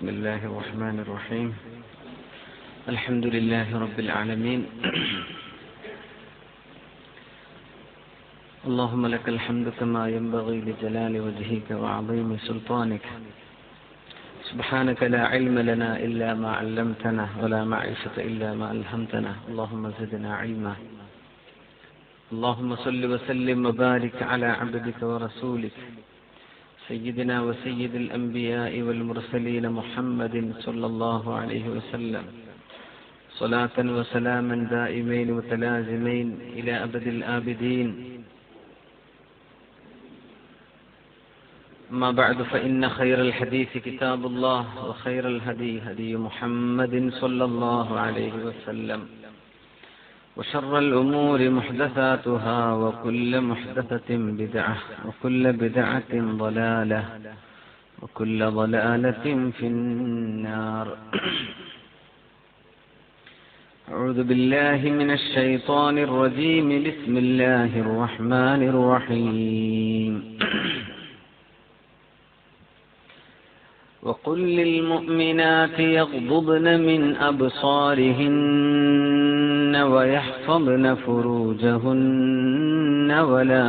بسم الله الرحمن الرحيم. الحمد لله رب العالمين. اللهم لك الحمد كما ينبغي لجلال وجهك وعظيم سلطانك. سبحانك لا علم لنا إلا ما علمتنا ولا معرفة إلا ما ألهمتنا. اللهم زدنا علما. اللهم صل وسلم وبارك على عبدك ورسولك سيدنا وسيد الأنبياء والمرسلين محمد صلى الله عليه وسلم صلاة وسلاما دائمين متلازمين إلى أبد الآبدين. ما بعد، فإن خير الحديث كتاب الله وخير الهدي هدي محمد صلى الله عليه وسلم وشر الأمور محدثاتها وكل محدثة بدعة وكل بدعة ضلالة وكل ضلالة في النار. أعوذ بالله من الشيطان الرجيم. بسم الله الرحمن الرحيم. وقل للمؤمنات يغضضن من أبصارهن ويحفظن فروجهن ولا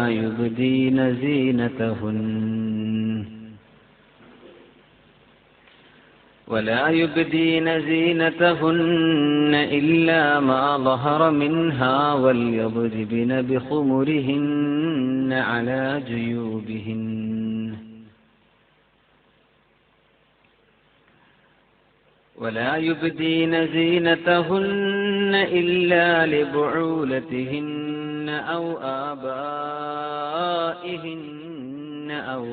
يبدين زينتهن إلا ما ظهر منها وليضربن بخمرهن على جيوبهن ولا يبدين زينتهن إلا لبعولتهن أو آبائهن أو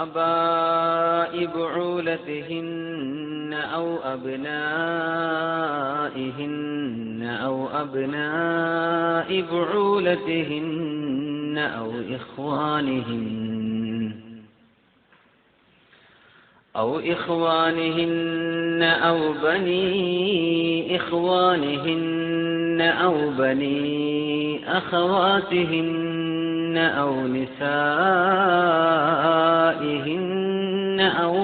آباء بعولتهن أو أبنائهن أو أبناء بعولتهن أو إخوانهن أو بني إخوانهن أو بني أخواتهن أو نسائهن أو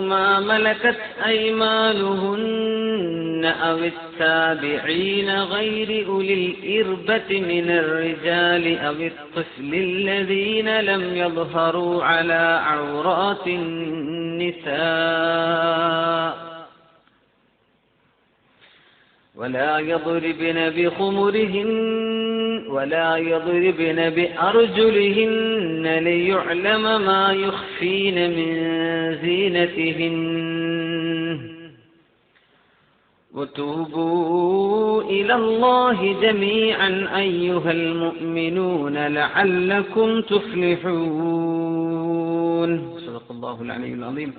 ما ملكت أيمانهن أو التابعين غير أولي الإربة من الرجال أو الطفل الذين لم يظهروا على عورات النساء ولا يضربن بأرجلهن ليعلم ما يخفين من زينتهن وتوبوا إلى الله جميعا أيها المؤمنون لعلكم تفلحون. صدق الله العلي العظيم.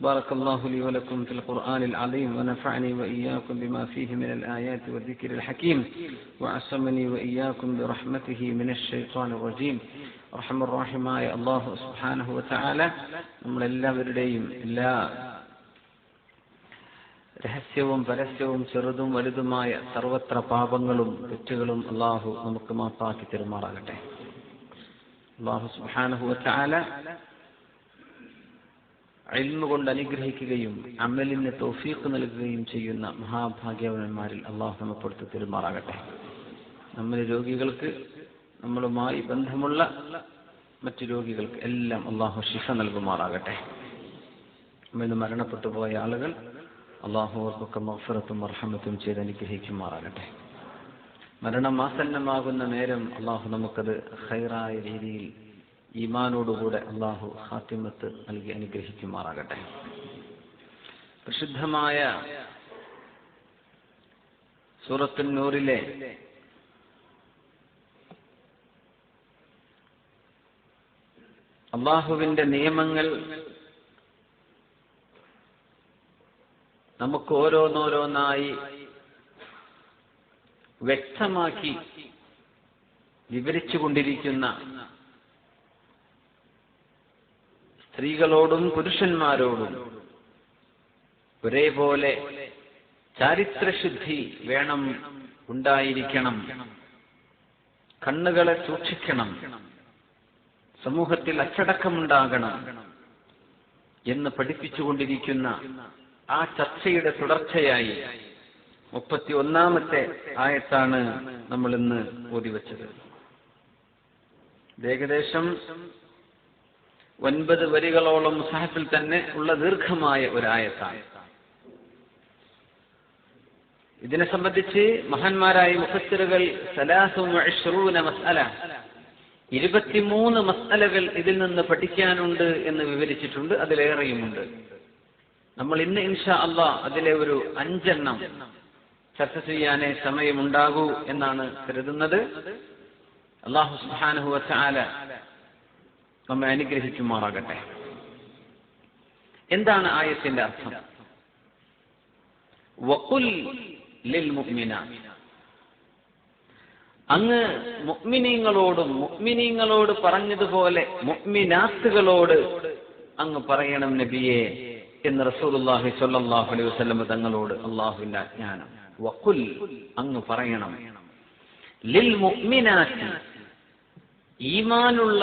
بارك الله لي ولكم في القرآن العظيم ونفعني وإياكم بما فيه من الآيات والذكر الحكيم وعصمني وإياكم برحمته من الشيطان الرجيم. أرحم الراحماയ അല്ലാഹു സുബ്ഹാനഹു വതആല നമ്മളെല്ലാവരുടെയും എല്ലാ രഹസ്യവും പരസ്യവും ചെറുതും വലുതുമായ സർവത്ര പാപങ്ങളും തെറ്റുകളും അല്ലാഹു നമുക്ക് മാപ്പാക്കി തരുമാറാകട്ടെ. അല്ലാഹു സുബ്ഹാനഹു വതആല ഇൽമു കൊണ്ട് അനുഗ്രഹിക്കുകയും അമലിന് തൗഫീഖ് നൽകുകയും ചെയ്യുന്ന മഹാഭാഗ്യവാന്മാരിൽ അല്ലാഹു നമ്മെ പെടുത്തി തരുമാറാകട്ടെ. നമ്മുടെ രോഗികൾക്ക്, നമ്മളുമായി ബന്ധമുള്ള മറ്റു രോഗികൾക്ക് എല്ലാം അല്ലാഹു ശിഫ നൽകുമാറാകട്ടെ. നമ്മിന്ന് മരണപ്പെട്ടു പോയ ആളുകൾ അല്ലാഹു അവർക്കൊക്കെ മഗ്ഫിറത്തും മർഹമത്തും ചെയ്ത് അനുഗ്രഹിക്കുമാറാകട്ടെ. മരണമാസന്നമാകുന്ന നേരം അല്ലാഹു നമുക്കത് ഖൈറായ രീതിയിൽ ഈമാനോടുകൂടെ അല്ലാഹു ഖാത്തിമത്ത് നൽകി അനുഗ്രഹിക്കുമാറാകട്ടെ. പ്രസിദ്ധമായ സൂറത്തുൻ നൂറിലെ അല്ലാഹുവിന്റെ നിയമങ്ങൾ നമുക്ക് ഓരോന്നോരോന്നായി വ്യക്തമാക്കി വിവരിച്ചുകൊണ്ടിരിക്കുന്ന സ്ത്രീകളോടും പുരുഷന്മാരോടും ഒരേപോലെ ചാരിത്രശുദ്ധി വേണം, ഉണ്ടായിരിക്കണം, കണ്ണുകളെ സൂക്ഷിക്കണം, സമൂഹത്തിൽ അച്ചടക്കമുണ്ടാകണം എന്ന് പഠിപ്പിച്ചുകൊണ്ടിരിക്കുന്ന ആ ചർച്ചയുടെ തുടർച്ചയായി 31-ാമത്തെ ആയത്താണ് നമ്മൾ ഇന്ന് ഓതിവെച്ചത്. ഏകദേശം 9 വരികളോളം മുസ്ഹഫിൽ തന്നെ ഉള്ള ദീർഘമായ ഒരു ആയത്താണ്. ഇതിനെ സംബന്ധിച്ച് മഹാന്മാരായ മുഫസ്സിറുകൾ 23 മസ്അല 23 മസ്അലകൾ ഇതിൽ നിന്ന് പഠിക്കാനുണ്ട് എന്ന് വിവരിച്ചിട്ടുണ്ട്. അതിലേറെയുമുണ്ട്. നമ്മൾ ഇന്ന് ഇൻഷാ അല്ലാഹ് അതിലെ ഒരു 5 എണ്ണം ചർച്ച ചെയ്യാനേ സമയമുണ്ടാകൂ എന്നാണ് കരുതുന്നത്. അല്ലാഹു സുബ്ഹാനഹു വ തആല നമ്മെ അനുഗ്രഹിക്കുമാറാകട്ടെ. എന്താണ് ആയത്തിന്റെ അർത്ഥം? വഖുൽ ലിൽ മുഅ്മിനാത്ത്, അങ്ങ് മുഅ്മിനീങ്ങളോട് പറഞ്ഞതുപോലെ മുഅ്മിനാത്തുകളോട് അങ്ങ് പറയണം നബിയെ എന്ന് റസൂലുള്ളാഹി സ്വല്ലല്ലാഹു അലൈഹി വസല്ലം തങ്ങളോട് അല്ലാഹുവിന്റെ ആജ്ഞാനം. വഖുൽ, അങ്ങ് പറയണം, ലിൽ മുഅ്മിനാത്ത്, ഈമാനുള്ള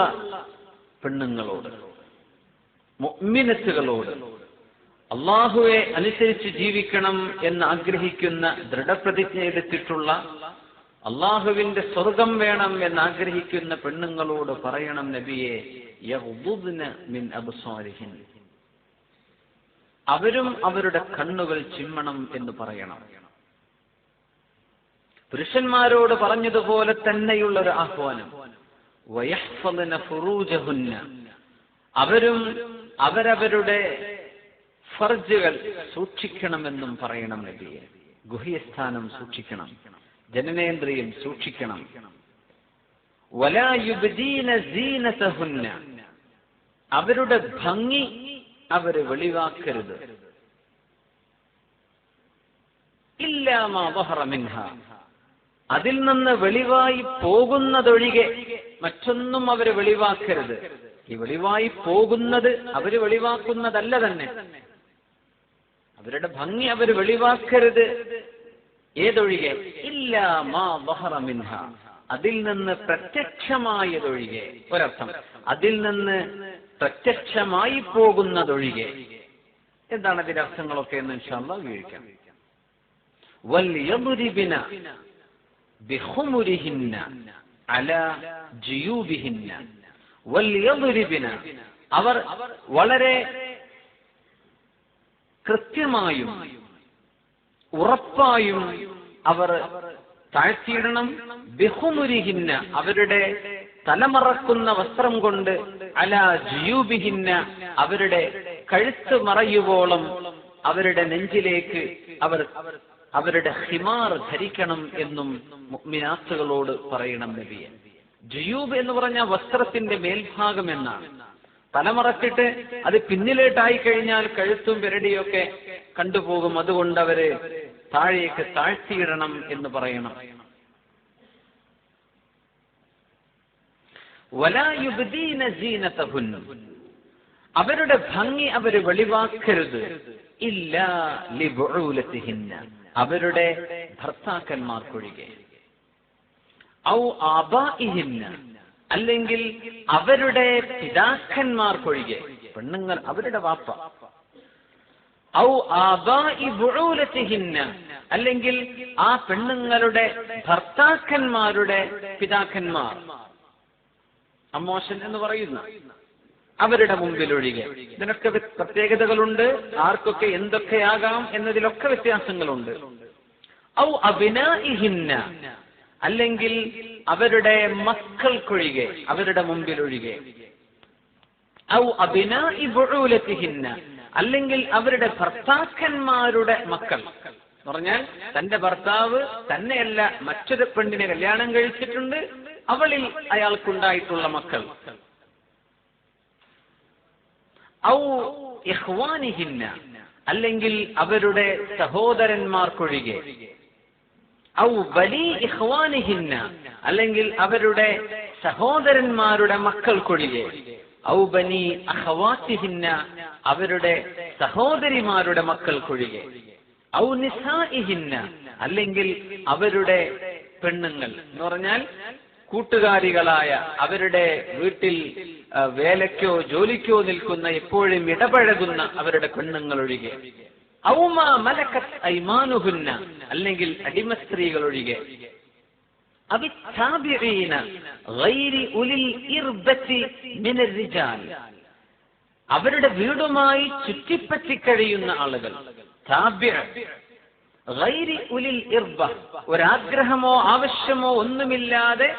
പെണ്ണുങ്ങളോട്, മുഅ്മിനത്തുകളോട്, അള്ളാഹുവെ അനുസരിച്ച് ജീവിക്കണം എന്ന് ആഗ്രഹിക്കുന്ന, ദൃഢപ്രതിജ്ഞ എടുത്തിട്ടുള്ള, അള്ളാഹുവിന്റെ സ്വർഗം വേണം എന്ന് ആഗ്രഹിക്കുന്ന പെണ്ണുങ്ങളോട് പറയണം നബിയെ, യഗ്ദുദ്ന മിൻ അബ്സാരിഹിൻ, അവരും അവരുടെ കണ്ണുകൾ ചിമ്മണം എന്ന് പറയണം. പുരുഷന്മാരോട് പറഞ്ഞതുപോലെ തന്നെയുള്ള ഒരു ആഹ്വാനം. വയഹ്ഫദ്ന ഫുറൂജഹുന്ന, അവരും അവരവരുടെ ഫർജുകൾ സൂക്ഷിക്കണമെന്നും പറയണം നബിയെ. ഗുഹ്യസ്ഥാനം സൂക്ഷിക്കണം, ജനനേന്ദ്രിയം സൂക്ഷിക്കണം. വലാ യുബ്ദീന സീനതഹുന്ന, അവരുടെ ഭംഗി അവര് വെളിവാക്കരുത്. ഇല്ലാ മാ ദഹറ മിൻഹാ, അതിൽ നിന്ന് വെളിവായി പോകുന്നതൊഴികെ മറ്റൊന്നും അവര് വെളിവാക്കരുത്. ഈ വെളിവായി പോകുന്നത് അവര് വെളിവാക്കുന്നതല്ല തന്നെ. അവരുടെ ഭംഗി അവര് വെളിവാക്കരുത്. ഏതൊഴികെ? ഇല്ലാ മാ ദഹറ മിൻഹാ, അതിൽ നിന്ന് പ്രത്യക്ഷമായതൊഴികെ. ഒരർത്ഥം, അതിൽ നിന്ന് പ്രത്യക്ഷമായി പോകുന്നതൊഴികെ. എന്താണ് അതിന്റെ അർത്ഥങ്ങളൊക്കെ എന്ന് ഇൻഷാ അല്ലാഹ് വിവരിക്കാം. വൽയദ്രിബിന ബിഖുമുരിഹിന്ന അലാ ജുയൂബിഹിന്ന, വൽയദ്രിബിന, അവർ വളരെ കൃത്യമായും ഉറപ്പായും അവർ താഴ്ത്തിയിടണം. ബിഖുമുരിഹിന്ന, അവരുടെ തലമറക്കുന്ന വസ്ത്രം കൊണ്ട്, അലാ ജുയൂബിഹിന്ന, അവരുടെ കഴുത്ത് മറയുവോളം അവരുടെ നെഞ്ചിലേക്ക് അവർ അവരുടെ ഹിമാർ ധരിക്കണം എന്നും മുഅ്മിനാത്തുകളോട് പറയണം നബിയെ. ജുയൂബ് എന്ന് പറഞ്ഞ വസ്ത്രത്തിന്റെ മേൽഭാഗം എന്നാണ്. തലമറച്ചിട്ട് അത് പിന്നിലേട്ടായി കഴിഞ്ഞാൽ കഴുത്തും പെരടിയൊക്കെ കണ്ടുപോകും. അതുകൊണ്ട് അവര് താഴേക്ക് താഴ്ത്തിയിടണം എന്ന് പറയണം. വലാ യുബ്ദീന സീനതഹുന്ന, അവരുടെ ഭംഗി അവര് വെളിവാക്കരുത്. ഇല്ലാ ലിബുഉലതിഹിന്ന, അവരുടെ ഭർത്താക്കന്മാർക്കൊഴികെ. ഔ ആബാഇഹിന്ന, അല്ലെങ്കിൽ അവരുടെ പിതാക്കന്മാർക്കൊഴികെ. പെണ്ണുങ്ങൾ അവരുടെ വാപ്പ. ഔ ആബാഇ ബുഉലതിഹിന്ന, അല്ലെങ്കിൽ ആ പെണ്ണുങ്ങളുടെ ഭർത്താക്കന്മാരുടെ പിതാക്കന്മാർ, അമ്മോശൻ എന്ന് പറയുന്ന അവരുടെ മുമ്പിലൊഴികെ. ഇതിനൊക്കെ പ്രത്യേകതകളുണ്ട്. ആർക്കൊക്കെ എന്തൊക്കെയാകാം എന്നതിലൊക്കെ വ്യത്യാസങ്ങളുണ്ട്. ഔ അബ്നാഇഹിന്ന, അല്ലെങ്കിൽ അവരുടെ മക്കൾക്കൊഴികെ, അവരുടെ മുമ്പിലൊഴികെ. ഔ അബ്നാഇ ബുഉലതിഹിന്ന, അല്ലെങ്കിൽ അവരുടെ ഭർത്താക്കന്മാരുടെ മക്കൾ. എന്ന് പറഞ്ഞാൽ തന്റെ ഭർത്താവ് തന്നെയല്ല മറ്റൊരു പെണ്ണിനെ കല്യാണം കഴിച്ചിട്ടുണ്ട്, അവളിൽ അയാൾക്കുണ്ടായിട്ടുള്ള മക്കൾ. ഔ ഇഖ്വാനിഹിന്ന, അല്ലെങ്കിൽ അവരുടെ സഹോദരന്മാർക്കൊഴികെ. ഔ ബലി ഇഖ്വാനിഹിന്ന, അല്ലെങ്കിൽ അവരുടെ സഹോദരന്മാരുടെ മക്കൾക്കൊഴികെ. ഔ ബനി അഖവാത്തിഹിന്ന, അവരുടെ സഹോദരിമാരുടെ മക്കൾക്കൊഴികെ. ഔ നിസാഇഹിന്ന, അല്ലെങ്കിൽ അവരുടെ പെണ്ണുങ്ങൾ എന്ന് പറഞ്ഞാൽ കൂട്ടുകാരികളായ, അവരുടെ വീട്ടിൽ വേലയ്ക്കോ ജോലിക്കോ നിൽക്കുന്ന, എപ്പോഴും ഇടപഴകുന്ന അവരുടെ പെണ്ണുങ്ങൾ ഒഴികെ. ഔ മാ മലക്കത് ഐമാനുഹുന്ന, അല്ലെങ്കിൽ അടിമ സ്ത്രീകൾ ഒഴികെ. അവിത്താബിഈന ഗൈരി ഉലിൽ ഇർബത്തി മിനർ റിജാൽ, അവരുടെ വീടുമായി ചുറ്റിപ്പറ്റി കഴിയുന്ന ആളുകൾ. താബിഅ ഗൈരി ഉലിൽ ഇർബ, ഒരാഗ്രഹമോ ആവശ്യമോ ഒന്നുമില്ലാതെ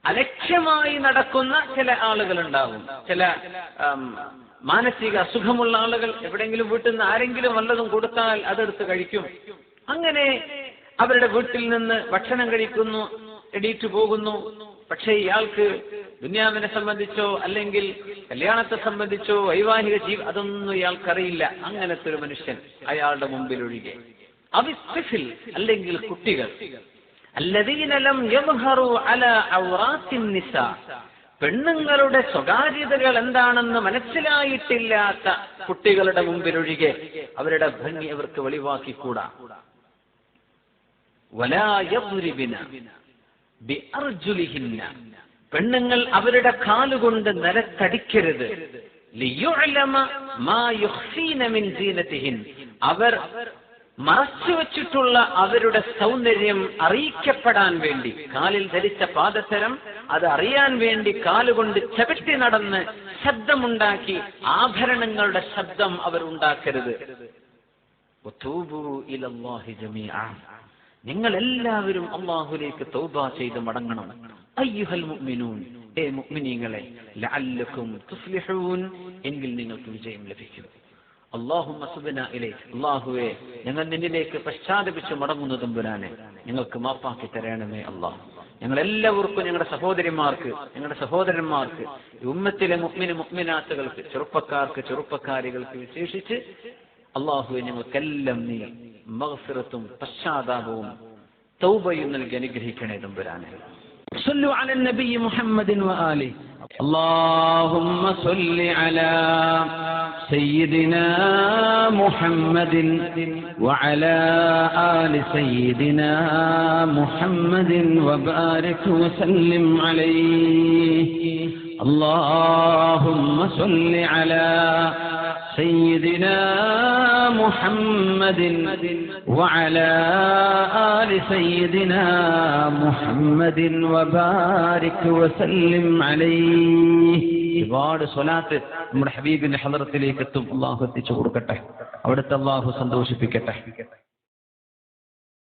അലക്ഷ്യമായി നടക്കുന്ന ചില ആളുകൾ ഉണ്ടാകും. ചില മാനസിക അസുഖമുള്ള ആളുകൾ എവിടെയെങ്കിലും വീട്ടിൽ നിന്ന് ആരെങ്കിലും വല്ലതും കൊടുത്താൽ അതെടുത്ത് കഴിക്കും. അങ്ങനെ അവരുടെ വീട്ടിൽ നിന്ന് ഭക്ഷണം കഴിക്കുന്നു, എണീറ്റ് പോകുന്നു. പക്ഷേ ഇയാൾക്ക് ദുനിയാവിനെ സംബന്ധിച്ചോ അല്ലെങ്കിൽ കല്യാണത്തെ സംബന്ധിച്ചോ വൈവാഹിക അതൊന്നും ഇയാൾക്കറിയില്ല. അങ്ങനത്തെ ഒരു മനുഷ്യൻ അയാളുടെ മുമ്പിൽ ഒഴികെ. അവിസ്തിഫിൽ, അല്ലെങ്കിൽ കുട്ടികൾ. അല്ലദീന ലം യദ്ഹറു അലാ ഔറാത്തിൻ നിസാ, പെണ്ണുങ്ങളുടെ സ്വകാര്യതകൾ എന്താണെന്ന് മനസ്സിലായിട്ടില്ലാത്ത കുട്ടികളുടെ മുമ്പിൽ ഒഴികെ അവരുടെ ഭംഗി അവർക്ക് വെളിവാക്കിക്കൂടാ. വലാ യദ്രിബിന ബിഅർജുലിഹിന്ന, പെണ്ണുങ്ങൾ അവരുടെ കാലുകൊണ്ട് നിലത്തടിക്കരുത്. ലിയുഅലമ മാ യുഖ്ഫീന മിൻ സീനതിഹിൻ, അവർ മറച്ചുവെച്ചിട്ടുള്ള അവരുടെ സൗന്ദര്യം അറിയിക്കപ്പെടാൻ വേണ്ടി, കാലിൽ ധരിച്ച പാദസരം അത് അറിയാൻ വേണ്ടി കാലുകൊണ്ട് ചവിട്ടി നടന്ന് ശബ്ദമുണ്ടാക്കി ആഭരണങ്ങളുടെ ശബ്ദം അവർ ഉണ്ടാക്കരുത്. വതൂബു ഇലല്ലാഹി ജമീഅ, നിങ്ങൾ എല്ലാവരും അല്ലാഹുവിലേക്ക് തൗബ ചെയ്ത് മടങ്ങണം. അയ്യുഹൽ മുഅ്മിനൂൻ, ഏ മുഅ്മിനീങ്ങളെ, ലഅല്ലകും തുഫ്ലിഹൂൻ, എങ്കിൽ നിങ്ങൾക്ക് വിജയം ലഭിക്കും. അല്ലാഹുമ്മ സുബ്നാ ഇലൈക, അല്ലാഹുവേ ഞങ്ങൾ നിന്നിലേക്ക് പശ്ചാത്തപിച്ച് മടങ്ങുന്നു തമ്പുരാനെ, ഞങ്ങൾക്ക് മാപ്പാക്കി തരണമേ അല്ലാഹ്. ഞങ്ങൾ എല്ലാവർക്കും, ഞങ്ങളുടെ സഹോദരിമാർക്ക്, ഞങ്ങളുടെ സഹോദരന്മാർക്ക്, ഉമ്മത്തിലെ മുഅ്മിന് മുഅ്മിനാത്തുകൾക്ക്, ചെറുപ്പക്കാർക്ക് ചെറുപ്പക്കാരികൾക്ക് വിശേഷിച്ച് അല്ലാഹുവേ ഞങ്ങൾക്കെല്ലാം നീ മഗ്ഫിറത്തും പശ്ചാത്താപവും തൗബയും നൽകി അനുഗ്രഹിക്കണേ തമ്പുരാനെ. صلوا على النبي محمد وآله. اللهم صل على سيدنا محمد وعلى آل سيدنا محمد وبارك وسلم عليه. اللهم صل على سيدنا محمد وعلى آل سيدنا محمد وبارك وسلم عليه. ഒരുപാട് സ്വലാത്ത് നമ്മുടെ ഹബീബിന്റെ ഹളറത്തിലേക്ക് എത്തും. അല്ലാഹു എത്തിച്ചു കൊടുക്കട്ടെ, അവിടുത്തെ അല്ലാഹു സന്തോഷിപ്പിക്കട്ടെ.